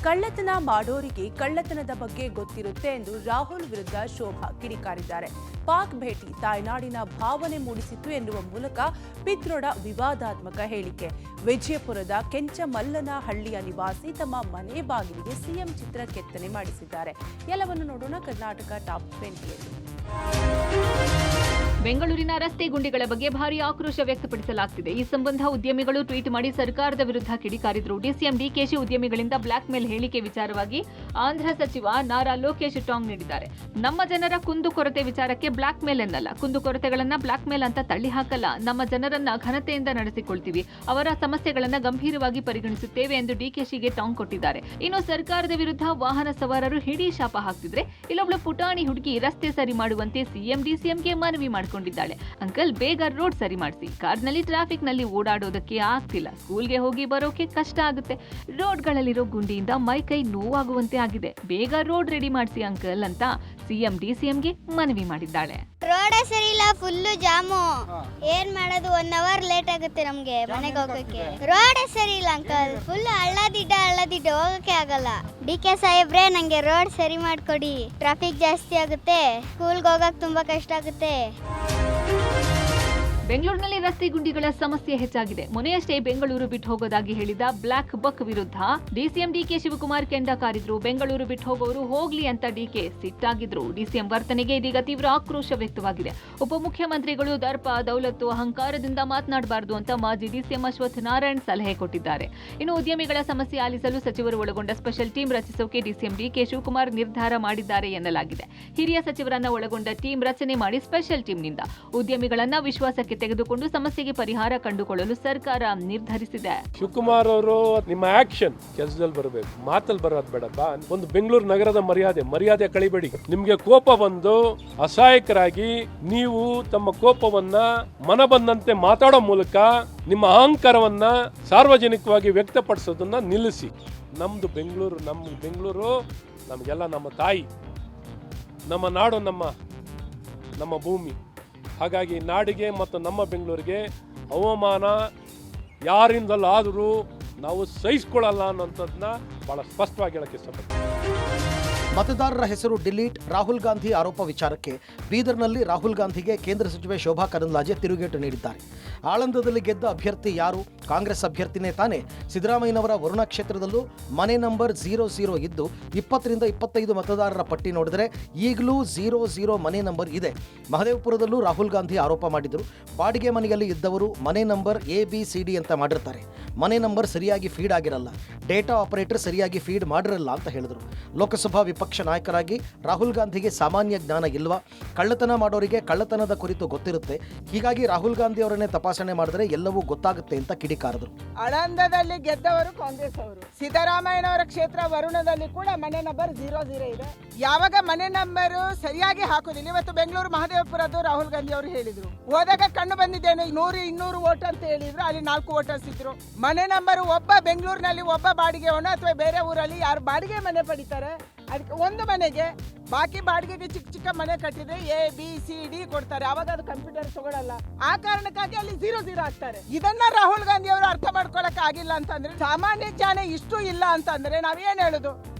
ಕಳ್ಳತನ ಮಾಡೋರಿಗೆ ಕಳ್ಳತನದ ಬಗ್ಗೆ ಗೊತ್ತಿರುತ್ತೆ ಎಂದು ರಾಹುಲ್ ವಿರುದ್ಧ ಶೋಭಾ ಕಿಡಿಕಾರಿದ್ದಾರೆ. ಪಾಕ್ ಭೇಟಿ ತಾಯ್ನಾಡಿನ ಭಾವನೆ ಮೂಡಿಸಿತ್ತು ಎನ್ನುವ ಮೂಲಕ ಪಿತ್ರೋಡ ವಿವಾದಾತ್ಮಕ ಹೇಳಿಕೆ. ವಿಜಯಪುರದ ಕೆಂಚಮಲ್ಲನಹಳ್ಳಿಯ ನಿವಾಸಿ ತಮ್ಮ ಮನೆ ಬಾಗಿಲಿಗೆ ಸಿಎಂ ಚಿತ್ರ ಕೆತ್ತನೆ ಮಾಡಿಸಿದ್ದಾರೆ. ಎಲ್ಲವನ್ನು ನೋಡೋಣ ಕರ್ನಾಟಕ ಟಾಪ್ 20ಯಲ್ಲಿ. ಬೆಂಗಳೂರಿನ ರಸ್ತೆ ಗುಂಡಿಗಳ ಬಗ್ಗೆ ಭಾರೀ ಆಕ್ರೋಶ ವ್ಯಕ್ತಪಡಿಸಲಾಗುತ್ತಿದೆ. ಈ ಸಂಬಂಧ ಉದ್ಯಮಿಗಳು ಟ್ವೀಟ್ ಮಾಡಿ ಸರ್ಕಾರದ ವಿರುದ್ಧ ಕಿಡಿಕಾರಿದರು. ಡಿಸಿಎಂ ಡಿಕೆಶಿ ಉದ್ಯಮಿಗಳಿಂದ ಬ್ಲಾಕ್ ಮೇಲ್ ಹೇಳಿಕೆ ವಿಚಾರವಾಗಿ ಆಂಧ್ರ ಸಚಿವ ನಾರಾ ಲೋಕೇಶ್ ಟಾಂಗ್ ನೀಡಿದ್ದಾರೆ. ನಮ್ಮ ಜನರ ಕುಂದುಕೊರತೆ ವಿಚಾರಕ್ಕೆ ಬ್ಲಾಕ್ ಮೇಲ್ ಎನ್ನಲ್ಲ, ಕುಂದುಕೊರತೆಗಳನ್ನ ಬ್ಲಾಕ್ ಮೇಲ್ ಅಂತ ತಳ್ಳಿ ಹಾಕಲ್ಲ. ನಮ್ಮ ಜನರನ್ನ ಘನತೆಯಿಂದ ನಡೆಸಿಕೊಳ್ತೀವಿ, ಅವರ ಸಮಸ್ಯೆಗಳನ್ನ ಗಂಭೀರವಾಗಿ ಪರಿಗಣಿಸುತ್ತೇವೆ ಎಂದು ಡಿಕೆಶಿಗೆ ಟಾಂಗ್ ಕೊಟ್ಟಿದ್ದಾರೆ. ಇನ್ನು ಸರ್ಕಾರದ ವಿರುದ್ಧ ವಾಹನ ಸವಾರರು ಹಿಡಿ ಶಾಪ ಹಾಕ್ತಿದ್ರೆ ಇಲ್ಲೊಬ್ಳು ಪುಟಾಣಿ ಹುಡುಗಿ ರಸ್ತೆ ಸರಿ ಮಾಡುವಂತೆ ಸಿಎಂ ಡಿಸಿಎಂಗೆ ಮನವಿ ಮಾಡಿಕೊಂಡಿದ್ದಾಳೆ. ಅಂಕಲ್, ಬೇಗ ರೋಡ್ ಸರಿ ಮಾಡಿಸಿ, ಕಾರ್ನಲ್ಲಿ ಟ್ರಾಫಿಕ್ ನಲ್ಲಿ ಓಡಾಡೋದಕ್ಕೆ ಆಗ್ತಿಲ್ಲ, ಸ್ಕೂಲ್ಗೆ ಹೋಗಿ ಬರೋಕೆ ಕಷ್ಟ ಆಗುತ್ತೆ, ರೋಡ್ಗಳಲ್ಲಿರೋ ಗುಂಡಿಯಿಂದ ಮೈ ಕೈ ನೋವಾಗುವಂತೆ ಆಗಿದೆ, ಬೇಗ ರೋಡ್ ರೆಡಿ ಮಾಡಿಸಿ ಅಂಕಲ್ ಅಂತ ಸಿಎಂ ಡಿಸಿಎಂಗೆ ಮನವಿ ಮಾಡಿದ್ದಾಳೆ. ರೋಡ್ ಸರಿ ಇಲ್ಲ, ಫುಲ್ಲು ಜಾಮು, ಏನ್ ಮಾಡೋದು, 1 ಅವರ್ ಲೇಟ್ ಆಗುತ್ತೆ ನಮ್ಗೆ ಮನೆಗೆ ಹೋಗಕ್ಕೆ. ರೋಡ್ ಸರಿ ಇಲ್ಲ ಅಂಕಲ್, ಫುಲ್ ಹಳ್ಳದಿಡ್ಡ ಹೋಗಕ್ಕೆ ಆಗಲ್ಲ. ಡಿಕೆ ಸಾಹೇಬ್ರೆ, ನಂಗೆ ರೋಡ್ ಸರಿ ಮಾಡ್ಕೊಡಿ, ಟ್ರಾಫಿಕ್ ಜಾಸ್ತಿ ಆಗುತ್ತೆ, ಸ್ಕೂಲ್ಗೆ ಹೋಗಕ್ ತುಂಬಾ ಕಷ್ಟ ಆಗುತ್ತೆ. ಬೆಂಗಳೂರಿನಲ್ಲಿ ರಸ್ತೆ ಗುಂಡಿಗಳ ಸಮಸ್ಯೆ ಹೆಚ್ಚಾಗಿದೆ. ಮೊನ್ನೆಯಷ್ಟೇ ಬೆಂಗಳೂರು ಬಿಟ್ಟು ಹೋಗೋದಾಗಿ ಹೇಳಿದ ಬ್ಲಾಕ್ ಬಕ್ ವಿರುದ್ಧ ಡಿಸಿಎಂ ಡಿಕೆ ಶಿವಕುಮಾರ್ ಕೆಂಡ ಕಾರಿದ್ರು. ಬೆಂಗಳೂರು ಬಿಟ್ಟು ಹೋಗೋರು ಹೋಗ್ಲಿ ಅಂತ ಡಿಕೆ ಸಿಟ್ಟಾಗಿದ್ರು. ಡಿಸಿಎಂ ವರ್ತನೆಗೆ ಇದೀಗ ತೀವ್ರ ಆಕ್ರೋಶ ವ್ಯಕ್ತವಾಗಿದೆ. ಉಪಮುಖ್ಯಮಂತ್ರಿಗಳು ದರ್ಪ, ದೌಲತ್ತು, ಅಹಂಕಾರದಿಂದ ಮಾತನಾಡಬಾರದು ಅಂತ ಮಾಜಿ ಡಿಸಿಎಂ ಅಶ್ವಥ್ ನಾರಾಯಣ್ ಸಲಹೆ ಕೊಟ್ಟಿದ್ದಾರೆ. ಇನ್ನು ಉದ್ಯಮಿಗಳ ಸಮಸ್ಯೆ ಆಲಿಸಲು ಸಚಿವರು ಒಳಗೊಂಡ ಸ್ಪೆಷಲ್ ಟೀಮ್ ರಚಿಸೋಕೆ ಡಿಸಿಎಂ ಡಿಕೆ ಶಿವಕುಮಾರ್ ನಿರ್ಧಾರ ಮಾಡಿದ್ದಾರೆ ಎನ್ನಲಾಗಿದೆ. ಹಿರಿಯ ಸಚಿವರನ್ನ ಒಳಗೊಂಡ ಟೀಮ್ ರಚನೆ ಮಾಡಿ ಸ್ಪೆಷಲ್ ಟೀಮ್ನಿಂದ ಉದ್ಯಮಿಗಳನ್ನ ವಿಶ್ವಾಸಕ್ಕೆ ತೆಗೆದುಕೊಂಡು ಸಮಸ್ಯೆಗೆ ಪರಿಹಾರ ಕಂಡುಕೊಳ್ಳಲು ಸರ್ಕಾರ ನಿರ್ಧರಿಸಿದೆ. ಶಿವಕುಮಾರ್ ಅವರು, ನಿಮ್ಮ ಆಕ್ಷನ್ ಕೆಲಸದಲ್ಲಿ ಬರಬೇಕು, ಮಾತಲ್ಲಿ ಬರೋದು ಬೇಡಪ್ಪ. ಒಂದು ಬೆಂಗಳೂರು ನಗರದ ಮರ್ಯಾದೆ ಕಳಿಬೇಡಿ. ನಿಮ್ಗೆ ಕೋಪ ಬಂದು ಅಸಹಾಯಕರಾಗಿ ನೀವು ತಮ್ಮ ಕೋಪವನ್ನ ಮನ ಬಂದಂತೆ ಮಾತಾಡೋ ಮೂಲಕ ನಿಮ್ಮ ಅಹಂಕಾರವನ್ನ ಸಾರ್ವಜನಿಕವಾಗಿ ವ್ಯಕ್ತಪಡಿಸೋದನ್ನ ನಿಲ್ಲಿಸಿ. ನಮ್ದು ಬೆಂಗಳೂರು, ನಮಗೆಲ್ಲ ನಮ್ಮ ತಾಯಿ, ನಮ್ಮ ನಾಡು, ನಮ್ಮ ಭೂಮಿ. ಹಾಗಾಗಿ ನಾಡಿಗೆ ಮತ್ತು ನಮ್ಮ ಬೆಂಗಳೂರಿಗೆ ಅವಮಾನ ಯಾರಿಂದಲಾದರೂ ನಾವು ಸಹಿಸ್ಕೊಳ್ಳಲ್ಲ ಅನ್ನೋಂಥದ್ದನ್ನ ಬಹಳ ಸ್ಪಷ್ಟವಾಗಿ ಹೇಳಕ್ಕೆ ಇಷ್ಟಪಡ್ತೀನಿ. ಮತದಾರರ ಹೆಸರು ಡಿಲೀಟ್, ರಾಹುಲ್ ಗಾಂಧಿ ಆರೋಪ ವಿಚಾರಕ್ಕೆ ಬೀದರ್ನಲ್ಲಿ ರಾಹುಲ್ ಗಾಂಧಿಗೆ ಕೇಂದ್ರ ಸಚಿವೆ ಶೋಭಾ ಕರಂದ್ಲಾಜೆ ತಿರುಗೇಟು ನೀಡಿದ್ದಾರೆ. ಆಳಂದದಲ್ಲಿ ಗೆದ್ದ ಅಭ್ಯರ್ಥಿ ಯಾರು? ಕಾಂಗ್ರೆಸ್ ಅಭ್ಯರ್ಥಿನೇ ತಾನೇ. ಸಿದ್ದರಾಮಯ್ಯನವರ ವರುಣ ಕ್ಷೇತ್ರದಲ್ಲೂ ಮನೆ ನಂಬರ್ 00 ಇದ್ದು 20ರಿಂದ 25 ಮತದಾರರ ಪಟ್ಟಿ ನೋಡಿದರೆ ಈಗಲೂ 00 ಮನೆ ನಂಬರ್ ಇದೆ. ಮಹದೇವಪುರದಲ್ಲೂ ರಾಹುಲ್ ಗಾಂಧಿ ಆರೋಪ ಮಾಡಿದರು. ಬಾಡಿಗೆ ಮನೆಯಲ್ಲಿ ಇದ್ದವರು ಮನೆ ನಂಬರ್ ABCD ಅಂತ ಮಾಡಿರ್ತಾರೆ, ಮನೆ ನಂಬರ್ ಸರಿಯಾಗಿ ಫೀಡ್ ಆಗಿರಲ್ಲ, ಡೇಟಾ ಆಪರೇಟರ್ ಸರಿಯಾಗಿ ಫೀಡ್ ಮಾಡಿರಲ್ಲ ಅಂತ ಹೇಳಿದರು. ಲೋಕಸಭಾ ವಿಪಕ್ಷ ನಾಯಕರಾಗಿ ರಾಹುಲ್ ಗಾಂಧಿಗೆ ಸಾಮಾನ್ಯ ಜ್ಞಾನ ಇಲ್ವಾ? ಕಳ್ಳತನ ಮಾಡೋರಿಗೆ ಕಳ್ಳತನದ ಕುರಿತು ಗೊತ್ತಿರುತ್ತೆ, ಹೀಗಾಗಿ ರಾಹುಲ್ ಗಾಂಧಿ ಅವರನ್ನೇ ತಪಾಸಣೆ ಮಾಡಿದ್ರೆ ಎಲ್ಲವೂ ಗೊತ್ತಾಗುತ್ತೆ ಅಂತ ಕಿಡಿಕಾರದರು. ಆಳಂದದಲ್ಲಿ ಗೆದ್ದವರು ಕಾಂಗ್ರೆಸ್ ಅವರು. ಸಿದ್ದರಾಮಯ್ಯನವರ ಕ್ಷೇತ್ರ ವರುಣದಲ್ಲಿ ಕೂಡ ಮನೆ ನಂಬರ್ 00 ಇದೆ. ಯಾವಾಗ ಮನೆ ನಂಬರ್ ಸರಿಯಾಗಿ ಹಾಕೋದಿಲ್ಲ. ಇವತ್ತು ಬೆಂಗಳೂರು ಮಹದೇವಪುರದ್ದು ರಾಹುಲ್ ಗಾಂಧಿ ಅವರು ಹೇಳಿದ್ರು, ಹೋದಾಗ ಕಣ್ಣು ಬಂದಿದ್ದೇನೆ 100-200 ವೋಟ್ ಅಂತ ಹೇಳಿದ್ರು, ಅಲ್ಲಿ 4 ವೋಟರ್ಸ್ ಇದ್ರು. ಮನೆ ನಂಬರ್ ಒಬ್ಬ ಬೆಂಗಳೂರಿನಲ್ಲಿ ಒಬ್ಬ ಬಾಡಿಗೆವನು ಅಥವಾ ಬೇರೆ ಊರಲ್ಲಿ ಯಾರು ಬಾಡಿಗೆ ಮನೆ ಪಡಿತಾರೆ, ಅದಕ್ಕೆ ಒಂದು ಮನೆಗೆ ಬಾಕಿ ಬಾಡಿಗೆಗೆ ಚಿಕ್ಕ ಮನೆ ಕಟ್ಟಿದ್ರೆ ABCD ಕೊಡ್ತಾರೆ. ಅವಾಗ ಅದು ಕಂಪ್ಯೂಟರ್ ತಗೊಳ್ಳಲ್ಲ. ಆ ಕಾರಣಕ್ಕಾಗಿ ಅಲ್ಲಿ 00 ಆಗ್ತಾರೆ. ಇದನ್ನ ರಾಹುಲ್ ಗಾಂಧಿ ಅವರು ಅರ್ಥ ಮಾಡ್ಕೊಳಕ್ ಆಗಿಲ್ಲ ಅಂತಂದ್ರೆ, ಸಾಮಾನ್ಯ ಜ್ಞಾನ ಇಷ್ಟು ಇಲ್ಲ ಅಂತಂದ್ರೆ ನಾವೇನ್ ಹೇಳುದು?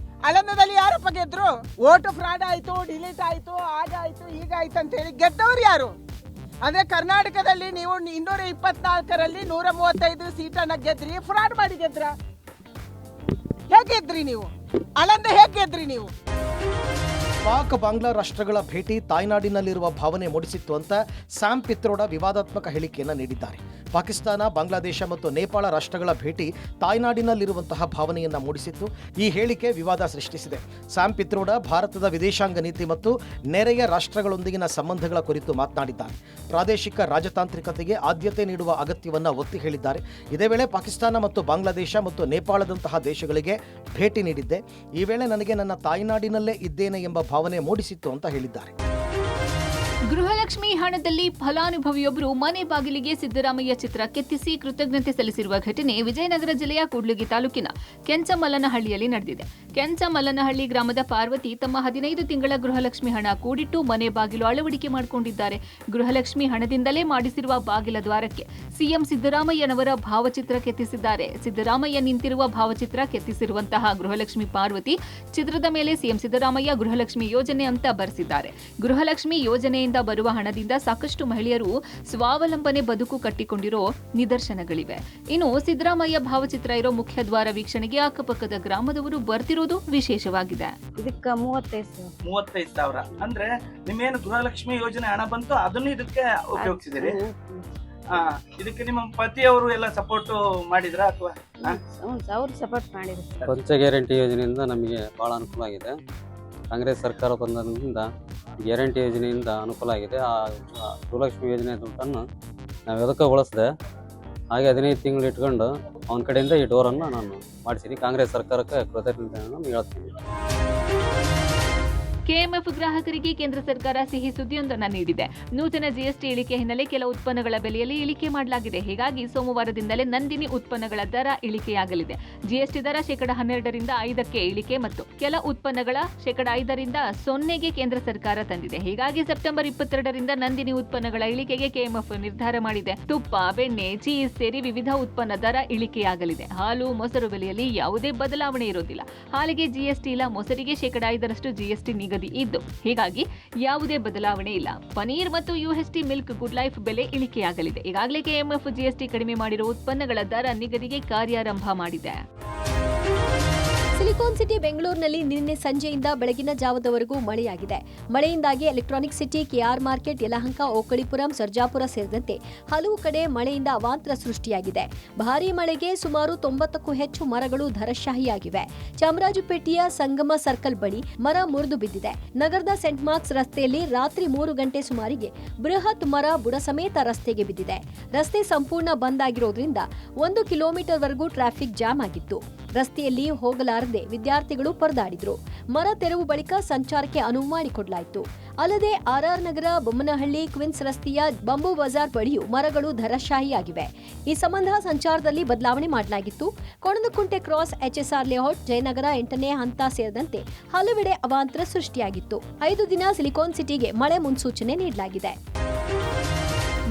ಆಳಂದದಲ್ಲಿ ಯಾರಪ್ಪ ಗೆದ್ರು? ವೋಟ್ ಫ್ರಾಡ್ ಆಯ್ತು, ಡಿಲೀಟ್ ಆಯ್ತು, ಆಗಾಯ್ತು, ಹೀಗಾಯ್ತು ಅಂತ ಹೇಳಿ ಗೆದ್ದವರು ಯಾರು? ಅಂದ್ರೆ ಕರ್ನಾಟಕದಲ್ಲಿ ನೀವು 224ರಲ್ಲಿ 135 ಸೀಟನ್ನ ಗೆದ್ರಿ, ಫ್ರಾಡ್ ಮಾಡಿ ಗೆದ್ರ? ಹೇಗೆ ಗೆದ್ರಿ ನೀವು? ಆಳಂದ ಹೇಗೆ ಗೆದ್ರಿ ನೀವು? ಪಾಕ್ ಬಾಂಗ್ಲಾ ರಾಷ್ಟ್ರಗಳ ಭೇಟಿ ತಾಯ್ನಾಡಿನಲ್ಲಿರುವ ಭಾವನೆ ಮೂಡಿಸಿತ್ತು ಅಂತ ಸ್ಯಾಮ್ ಪಿತ್ರೋಡ ವಿವಾದಾತ್ಮಕ ಹೇಳಿಕೆಯನ್ನು ನೀಡಿದ್ದಾರೆ. ಪಾಕಿಸ್ತಾನ, ಬಾಂಗ್ಲಾದೇಶ ಮತ್ತು ನೇಪಾಳ ರಾಷ್ಟ್ರಗಳ ಭೇಟಿ ತಾಯ್ನಾಡಿನಲ್ಲಿರುವಂತಹ ಭಾವನೆಯನ್ನು ಮೂಡಿಸಿತ್ತು. ಈ ಹೇಳಿಕೆ ವಿವಾದ ಸೃಷ್ಟಿಸಿದೆ. ಸ್ಯಾಮ್ ಪಿತ್ರೋಡ ಭಾರತದ ವಿದೇಶಾಂಗ ನೀತಿ ಮತ್ತು ನೆರೆಯ ರಾಷ್ಟ್ರಗಳೊಂದಿಗಿನ ಸಂಬಂಧಗಳ ಕುರಿತು ಮಾತನಾಡಿದ್ದಾರೆ. ಪ್ರಾದೇಶಿಕ ರಾಜತಾಂತ್ರಿಕತೆಗೆ ಆದ್ಯತೆ ನೀಡುವ ಅಗತ್ಯವನ್ನು ಒತ್ತಿ ಹೇಳಿದ್ದಾರೆ. ಇದೇ ವೇಳೆ ಪಾಕಿಸ್ತಾನ ಮತ್ತು ಬಾಂಗ್ಲಾದೇಶ ಮತ್ತು ನೇಪಾಳದಂತಹ ದೇಶಗಳಿಗೆ ಭೇಟಿ ನೀಡಿದ್ದೆ. ಈ ವೇಳೆ ನನಗೆ ನನ್ನ ತಾಯ್ನಾಡಿನಲ್ಲೇ ಇದ್ದೇನೆ ಎಂಬ ಭಾವನೆ ಮೂಡಿಸಿತ್ತು ಅಂತ ಹೇಳಿದ್ದಾರೆ. ಗೃಹಲಕ್ಷ್ಮಿ ಹಣದಲ್ಲಿ ಫಲಾನುಭವಿಯೊಬ್ಬರು ಮನೆ ಬಾಗಿಲಿಗೆ ಸಿದ್ದರಾಮಯ್ಯ ಚಿತ್ರ ಕೆತ್ತಿಸಿ ಕೃತಜ್ಞತೆ ಸಲ್ಲಿಸಿರುವ ಘಟನೆ ವಿಜಯನಗರ ಜಿಲ್ಲೆಯ ಕೂಡ್ಲಿಗಿ ತಾಲೂಕಿನ ಕೆಂಚಮಲ್ಲನಹಳ್ಳಿಯಲ್ಲಿ ನಡೆದಿದೆ. ಕೆಂಚಮಲ್ಲನಹಳ್ಳಿ ಗ್ರಾಮದ ಪಾರ್ವತಿ ತಮ್ಮ 15 ತಿಂಗಳ ಗೃಹಲಕ್ಷ್ಮಿ ಹಣ ಕೂಡಿಟ್ಟು ಮನೆ ಬಾಗಿಲು ಅಳವಡಿಕೆ ಮಾಡಿಕೊಂಡಿದ್ದಾರೆ. ಗೃಹಲಕ್ಷ್ಮಿ ಹಣದಿಂದಲೇ ಮಾಡಿಸಿರುವ ಬಾಗಿಲ ದ್ವಾರಕ್ಕೆ ಸಿಎಂ ಸಿದ್ದರಾಮಯ್ಯನವರ ಭಾವಚಿತ್ರ ಕೆತ್ತಿಸಿದ್ದಾರೆ. ಸಿದ್ದರಾಮಯ್ಯ ನಿಂತಿರುವ ಭಾವಚಿತ್ರ ಕೆತ್ತಿಸಿರುವಂತಹ ಗೃಹಲಕ್ಷ್ಮಿ ಪಾರ್ವತಿ ಚಿತ್ರದ ಮೇಲೆ ಸಿಎಂ ಸಿದ್ದರಾಮಯ್ಯ ಗೃಹಲಕ್ಷ್ಮಿ ಯೋಜನೆ ಅಂತ ಬರೆಸಿದ್ದಾರೆ. ಗೃಹಲಕ್ಷ್ಮಿ ಯೋಜನೆಯಿಂದ ಬರುವ ಹಣದಿಂದ ಸಾಕಷ್ಟು ಮಹಿಳೆಯರು ಸ್ವಾವಲಂಬನೆ ಬದುಕು ಕಟ್ಟಿಕೊಂಡಿರೋ ನಿದರ್ಶನಗಳಿವೆ. ಇನ್ನು ಸಿದ್ದರಾಮಯ್ಯ ಭಾವಚಿತ್ರ ಇರೋ ಮುಖ್ಯ ದ್ವಾರ ವೀಕ್ಷಣೆಗೆ ಅಕ್ಕಪಕ್ಕದ ಗ್ರಾಮದವರು ಬರ್ತಿರೋದು ವಿಶೇಷವಾಗಿದೆ. ಇದಕ್ಕೆ 35,000 ಅಂದ್ರೆ ನಿಮ್ಮೇನು ಗೃಹಲಕ್ಷ್ಮಿ ಯೋಜನೆ ಹಣ ಬಂತು ಅದನ್ನು ಇದಕ್ಕೆ ಉಪಯೋಗಿಸಿದಿರಿ. ಇದಕ್ಕೆ ನಿಮ್ಮ ಪತಿಯವರು ಎಲ್ಲ ಸಪೋರ್ಟ್ ಮಾಡಿದ್ರ ಅಥವಾ ಅವ್ರು ಸಪೋರ್ಟ್ ಮಾಡಿದ್ರು. ಪಂಚ ಗ್ಯಾರಂಟಿ ಯೋಜನೆಯಿಂದ ನಮಗೆ ಬಹಳ ಅನುಕೂಲ ಆಗಿದೆ. ಕಾಂಗ್ರೆಸ್ ಸರ್ಕಾರ ಬಂದಿಂದ ಗ್ಯಾರಂಟಿ ಯೋಜನೆಯಿಂದ ಅನುಕೂಲ ಆಗಿದೆ. ಆ ಗೃಹಲಕ್ಷ್ಮಿ ಯೋಜನೆ ದುಡ್ಡನ್ನು ನಾವು ಎದಕ್ಕೆ ಬಳಸಿದೆ. ಹಾಗೆ 15 ತಿಂಗಳು ಇಟ್ಕೊಂಡು ಅವನ ಕಡೆಯಿಂದ ಈ ಡೋರನ್ನು ನಾನು ಮಾಡಿಸಿದ್ದೀನಿ. ಕಾಂಗ್ರೆಸ್ ಸರ್ಕಾರಕ್ಕೆ ಕೃತಜ್ಞತೆಯನ್ನು ಹೇಳ್ತೀನಿ. ಕೆಎಂಎಫ್ ಗ್ರಾಹಕರಿಗೆ ಕೇಂದ್ರ ಸರ್ಕಾರ ಸಿಹಿ ಸುದ್ದಿಯೊಂದನ್ನು ನೀಡಿದೆ. ನೂತನ ಜಿಎಸ್ಟಿ ಇಳಿಕೆ ಹಿನ್ನೆಲೆ ಕೆಲ ಉತ್ಪನ್ನಗಳ ಬೆಲೆಯಲ್ಲಿ ಇಳಿಕೆ ಮಾಡಲಾಗಿದೆ. ಹೀಗಾಗಿ ಸೋಮವಾರದಿಂದಲೇ ನಂದಿನಿ ಉತ್ಪನ್ನಗಳ ದರ ಇಳಿಕೆಯಾಗಲಿದೆ. ಜಿಎಸ್ಟಿ ದರ 12% 5% ಇಳಿಕೆ ಮತ್ತು ಕೆಲ ಉತ್ಪನ್ನಗಳ 5% 0% ಕೇಂದ್ರ ಸರ್ಕಾರ ತಂದಿದೆ. ಹೀಗಾಗಿ ಸೆಪ್ಟೆಂಬರ್ 22ರಿಂದ ನಂದಿನಿ ಉತ್ಪನ್ನಗಳ ಇಳಿಕೆಗೆ ಕೆಎಂಎಫ್ ನಿರ್ಧಾರ ಮಾಡಿದೆ. ತುಪ್ಪ, ಬೆಣ್ಣೆ, ಚೀಸ್ ಸೇರಿ ವಿವಿಧ ಉತ್ಪನ್ನ ದರ ಇಳಿಕೆಯಾಗಲಿದೆ. ಹಾಲು, ಮೊಸರು ಬೆಲೆಯಲ್ಲಿ ಯಾವುದೇ ಬದಲಾವಣೆ ಇರೋದಿಲ್ಲ. ಹಾಲಿಗೆ ಜಿಎಸ್ಟಿ ಇಲ್ಲ, ಮೊಸರಿಗೆ 5% ಜಿಎಸ್ಟಿ ನಿಗದಿ ಇದ್ದು ಹೀಗಾಗಿ ಯಾವುದೇ ಬದಲಾವಣೆ ಇಲ್ಲ. ಪನೀರ್ ಮತ್ತು ಯುಎಸ್ಟಿ ಮಿಲ್ಕ್ ಗುಡ್ ಲೈಫ್ ಬೆಲೆ ಇಳಿಕೆಯಾಗಲಿದೆ. ಈಗಾಗಲೇ ಕೆಎಂಎಫ್ ಜಿಎಸ್ಟಿ ಕಡಿಮೆ ಮಾಡಿರುವ ಉತ್ಪನ್ನಗಳ ದರ ನಿಗದಿಗೆ ಕಾರ್ಯಾರಂಭ ಮಾಡಿದೆ. ಸಿಲಿಕಾನ್ ಸಿಟಿ ಬೆಂಗಳೂರಿನಲ್ಲಿ ನಿನ್ನೆ ಸಂಜೆಯಿಂದ ಬೆಳಗಿನ ಜಾವದವರೆಗೂ ಮಳೆಯಾಗಿದೆ. ಮಳೆಯಿಂದಾಗಿ Electronic City, KR Market, Yelahanka, Okalipuram, Sarjapura ಸೇರಿದಂತೆ ಹಲವು ಕಡೆ ಮಳೆಯಿಂದ ಅವಾಂತರ ಸೃಷ್ಟಿಯಾಗಿದೆ. ಭಾರೀ ಮಳೆಗೆ ಸುಮಾರು 90ಕ್ಕೂ ಹೆಚ್ಚು ಮರಗಳು ಧರಶಾಹಿಯಾಗಿವೆ. ಚಾಮರಾಜಪೇಟೆಯ ಸಂಗಮ ಸರ್ಕಲ್ ಬಳಿ ಮರ ಮುರಿದು ಬಿದ್ದಿದೆ. ನಗರದ ಸೆಂಟ್ ಮಾರ್ಕ್ಸ್ ರಸ್ತೆಯಲ್ಲಿ ರಾತ್ರಿ 3 ಗಂಟೆ ಸುಮಾರಿಗೆ ಬೃಹತ್ ಮರ ಬುಡ ಸಮೇತ ರಸ್ತೆಗೆ ಬಿದ್ದಿದೆ. ರಸ್ತೆ ಸಂಪೂರ್ಣ ಬಂದ್ ಆಗಿರೋದ್ರಿಂದ 1 ಕಿಲೋಮೀಟರ್ವರೆಗೂ ಟ್ರಾಫಿಕ್ ಜಾಮ್ ಆಗಿತ್ತು. ರಸ್ತೆಯಲ್ಲಿ ಹೋಗಲಾರದೆ ವಿದ್ಯಾರ್ಥಿಗಳು ಪರದಾಡಿದ್ರು. ಮರ ತೆರವು ಬಳಿಕ ಸಂಚಾರಕ್ಕೆ ಅನುವು ಮಾಡಿಕೊಡಲಾಯಿತು. ಅಲ್ಲದೆ ಆರ್ಆರ್ ನಗರ, ಬೊಮ್ಮನಹಳ್ಳಿ, ಕ್ವಿನ್ಸ್ ರಸ್ತೆಯ ಬಂಬೂ ಬಜಾರ್ ಬಳಿಯೂ ಮರಗಳು ಧರಶಾಹಿಯಾಗಿವೆ. ಈ ಸಂಬಂಧ ಸಂಚಾರದಲ್ಲಿ ಬದಲಾವಣೆ ಮಾಡಲಾಗಿತ್ತು. ಕೊಣದಕುಂಟೆ ಕ್ರಾಸ್, ಎಚ್ಎಸ್ಆರ್ ಲೇಔಟ್, ಜಯನಗರ 8ನೇ ಹಂತ ಸೇರಿದಂತೆ ಹಲವೆಡೆ ಅವಾಂತರ ಸೃಷ್ಟಿಯಾಗಿತ್ತು. 5 ದಿನ ಸಿಲಿಕಾನ್ ಸಿಟಿಗೆ ಮಳೆ ಮುನ್ಸೂಚನೆ ನೀಡಲಾಗಿದೆ.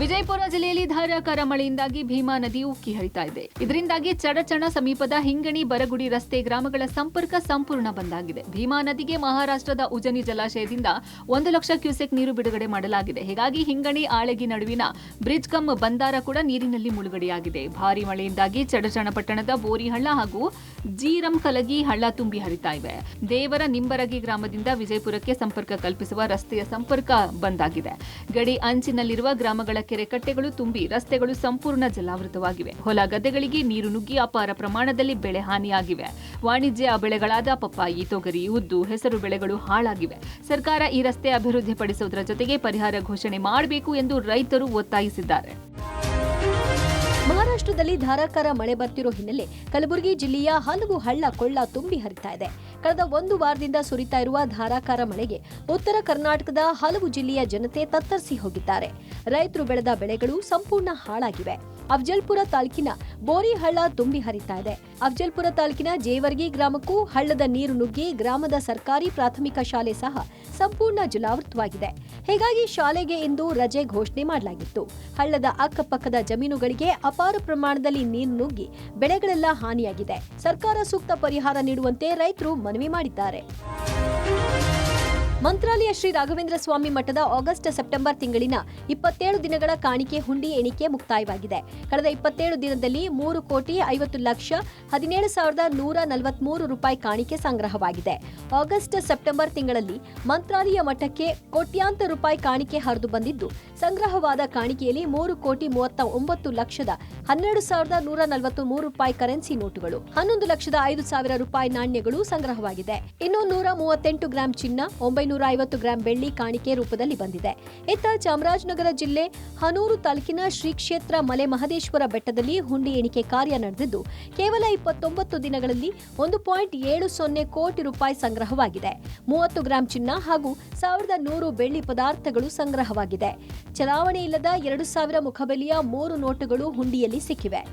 ವಿಜಯಪುರ ಜಿಲ್ಲೆಯಲ್ಲಿ ಧಾರಾಕಾರ ಮಳೆಯಿಂದಾಗಿ ಭೀಮಾ ನದಿ ಉಕ್ಕಿ ಹರಿತಾ ಇದೆ. ಇದರಿಂದಾಗಿ ಚಡಚಣ ಸಮೀಪದ ಹಿಂಗಣಿ, ಬರಗುಡಿ ರಸ್ತೆ ಗ್ರಾಮಗಳ ಸಂಪರ್ಕ ಸಂಪೂರ್ಣ ಬಂದಾಗಿದೆ. ಭೀಮಾ ನದಿಗೆ ಮಹಾರಾಷ್ಟ್ರದ ಉಜನಿ ಜಲಾಶಯದಿಂದ 1 ಲಕ್ಷ ಕ್ಯೂಸೆಕ್ ನೀರು ಬಿಡುಗಡೆ ಮಾಡಲಾಗಿದೆ. ಹೀಗಾಗಿ ಹಿಂಗಣಿ, ಆಳಗಿ ನಡುವಿನ ಬ್ರಿಡ್ಜ್ ಕಮ್ ಬಂದಾರ ಕೂಡ ನೀರಿನಲ್ಲಿ ಮುಳುಗಡೆಯಾಗಿದೆ. ಭಾರೀ ಮಳೆಯಿಂದಾಗಿ ಚಡಚಣ ಪಟ್ಟಣದ ಬೋರಿಹಳ್ಳ ಹಾಗೂ ಜೀರಂಕಲಗಿ ಹಳ್ಳ ತುಂಬಿ ಹರಿತಾ ಇವೆ. ದೇವರ ನಿಂಬರಗಿ ಗ್ರಾಮದಿಂದ ವಿಜಯಪುರಕ್ಕೆ ಸಂಪರ್ಕ ಕಲ್ಪಿಸುವ ರಸ್ತೆಯ ಸಂಪರ್ಕ ಬಂದಾಗಿದೆ. ಗಡಿ ಅಂಚಿನಲ್ಲಿರುವ ಗ್ರಾಮಗಳ ಕೆರೆ ಕಟ್ಟೆಗಳು ತುಂಬಿ ರಸ್ತೆಗಳು ಸಂಪೂರ್ಣ ಜಲಾವೃತವಾಗಿವೆ. ಹೊಲ ಗದ್ದೆಗಳಿಗೆ ನೀರು ನುಗ್ಗಿ ಅಪಾರ ಪ್ರಮಾಣದಲ್ಲಿ ಬೆಳೆ ಹಾನಿಯಾಗಿವೆ. ವಾಣಿಜ್ಯ ಬೆಳೆಗಳಾದ ಪಪ್ಪಾಯಿ, ತೊಗರಿ, ಉದ್ದು, ಹೆಸರು ಬೆಳೆಗಳು ಹಾಳಾಗಿವೆ. ಸರ್ಕಾರ ಈ ರಸ್ತೆ ಅಭಿವೃದ್ಧಿಪಡಿಸುವುದರ ಜೊತೆಗೆ ಪರಿಹಾರ ಘೋಷಣೆ ಮಾಡಬೇಕು ಎಂದು ರೈತರು ಒತ್ತಾಯಿಸಿದ್ದಾರೆ. ಮಹಾರಾಷ್ಟ್ರದಲ್ಲಿ ಧಾರಾಕಾರ ಮಳೆ ಬರ್ತಿರೋ ಹಿನ್ನೆಲೆ ಕಲಬುರಗಿ ಜಿಲ್ಲೆಯ ಹಲವು ಹಳ್ಳ ಕೊಳ್ಳ ತುಂಬಿ ಹರಿತಾ ಇದೆ. ಕಳೆದ 1 ವಾರದಿಂದ ಸುರಿತಾ ಇರುವ ಧಾರಾಕಾರ ಮಳೆಗೆ ಉತ್ತರ ಕರ್ನಾಟಕದ ಹಲವು ಜಿಲ್ಲೆಯ ಜನತೆ ತತ್ತರಿಸಿ ಹೋಗಿದ್ದಾರೆ. ರೈತರು ಬೆಳೆದ ಬೆಳೆಗಳು ಸಂಪೂರ್ಣ ಹಾಳಾಗಿವೆ. ಅಫಜಲ್ಪುರ ತಾಲೂಕಿನ ಬೋರಿ ಹಳ್ಳ ತುಂಬಿ ಹರಿತಾ ಇದೆ. ಅಫಜಲ್ಪುರ ತಾಲೂಕಿನ ಜೇವರ್ಗಿ ಗ್ರಾಮಕ್ಕೂ ಹಳ್ಳದ ನೀರು ನುಗ್ಗಿ ಗ್ರಾಮದ ಸರ್ಕಾರಿ ಪ್ರಾಥಮಿಕ ಶಾಲೆ ಸಹ ಸಂಪೂರ್ಣ ಜಲಾವೃತವಾಗಿದೆ. ಹೀಗಾಗಿ ಶಾಲೆಗೆ ಇಂದು ರಜೆ ಘೋಷಣೆ ಮಾಡಲಾಗಿತ್ತು. ಹಳ್ಳದ ಅಕ್ಕಪಕ್ಕದ ಜಮೀನುಗಳಿಗೆ ಅಪಾರ ಪ್ರಮಾಣದಲ್ಲಿ ನೀರು ನುಗ್ಗಿ ಬೆಳೆಗಳೆಲ್ಲ ಹಾನಿಯಾಗಿದೆ. ಸರ್ಕಾರ ಸೂಕ್ತ ಪರಿಹಾರ ನೀಡುವಂತೆ ರೈತರು ಮನವಿ ಮಾಡಿದ್ದಾರೆ. ಮಂತ್ರಾಲಯ ಶ್ರೀ ರಾಘವೇಂದ್ರ ಸ್ವಾಮಿ ಮಠದ ಆಗಸ್ಟ್ ಸೆಪ್ಟೆಂಬರ್ ತಿಂಗಳಿನ 27 ದಿನಗಳ ಕಾಣಿಕೆ ಹುಂಡಿ ಎಣಿಕೆ ಮುಕ್ತಾಯವಾಗಿದೆ. ಕಳೆದ 27 ದಿನದಲ್ಲಿ 3,50,17,143 ರೂಪಾಯಿ ಕಾಣಿಕೆ ಸಂಗ್ರಹವಾಗಿದೆ. ಆಗಸ್ಟ್ ಸೆಪ್ಟೆಂಬರ್ ತಿಂಗಳಲ್ಲಿ ಮಂತ್ರಾಲಯ ಮಠಕ್ಕೆ ಕೋಟ್ಯಾಂತರ ರೂಪಾಯಿ ಕಾಣಿಕೆ ಹರಿದು ಬಂದಿದ್ದು, ಸಂಗ್ರಹವಾದ ಕಾಣಿಕೆಯಲ್ಲಿ 3,30,12,143 ರೂಪಾಯಿ ಕರೆನ್ಸಿ ನೋಟುಗಳು, 11,05,000 ರೂಪಾಯಿ ನಾಣ್ಯಗಳು ಸಂಗ್ರಹವಾಗಿದೆ. ಇನ್ನು 138 ಗ್ರಾಂ ಚಿನ್ನ, 900 1,550 ಗ್ರಾಂ ಬೆಳ್ಳಿ ಕಾಣಿಕೆ ರೂಪದಲ್ಲಿ ಬಂದಿದೆ. ಇತ್ತ ಚಾಮರಾಜನಗರ ಜಿಲ್ಲೆ ಹನೂರು ತಾಲೂಕಿನ ಶ್ರೀ ಕ್ಷೇತ್ರ ಮಲೆ ಮಹದೇಶ್ವರ ಬೆಟ್ಟದಲ್ಲಿ ಹುಂಡಿ ಎಣಿಕೆ ಕಾರ್ಯ ನಡೆದಿದ್ದು ಕೇವಲ 29 ದಿನಗಳಲ್ಲಿ 1.70 ಕೋಟಿ ರೂಪಾಯಿ ಸಂಗ್ರಹವಾಗಿದೆ. 30 ಗ್ರಾಂ ಚಿನ್ನ ಹಾಗೂ 1,100 ಬೆಳ್ಳಿ ಪದಾರ್ಥಗಳು ಸಂಗ್ರಹವಾಗಿದೆ. ಚಲಾವಣೆ ಇಲ್ಲದ 2,000 ಮುಖಬೆಲೆಯ 3 ನೋಟುಗಳು ಹುಂಡಿಯಲ್ಲಿ ಸಿಕ್ಕಿವೆ.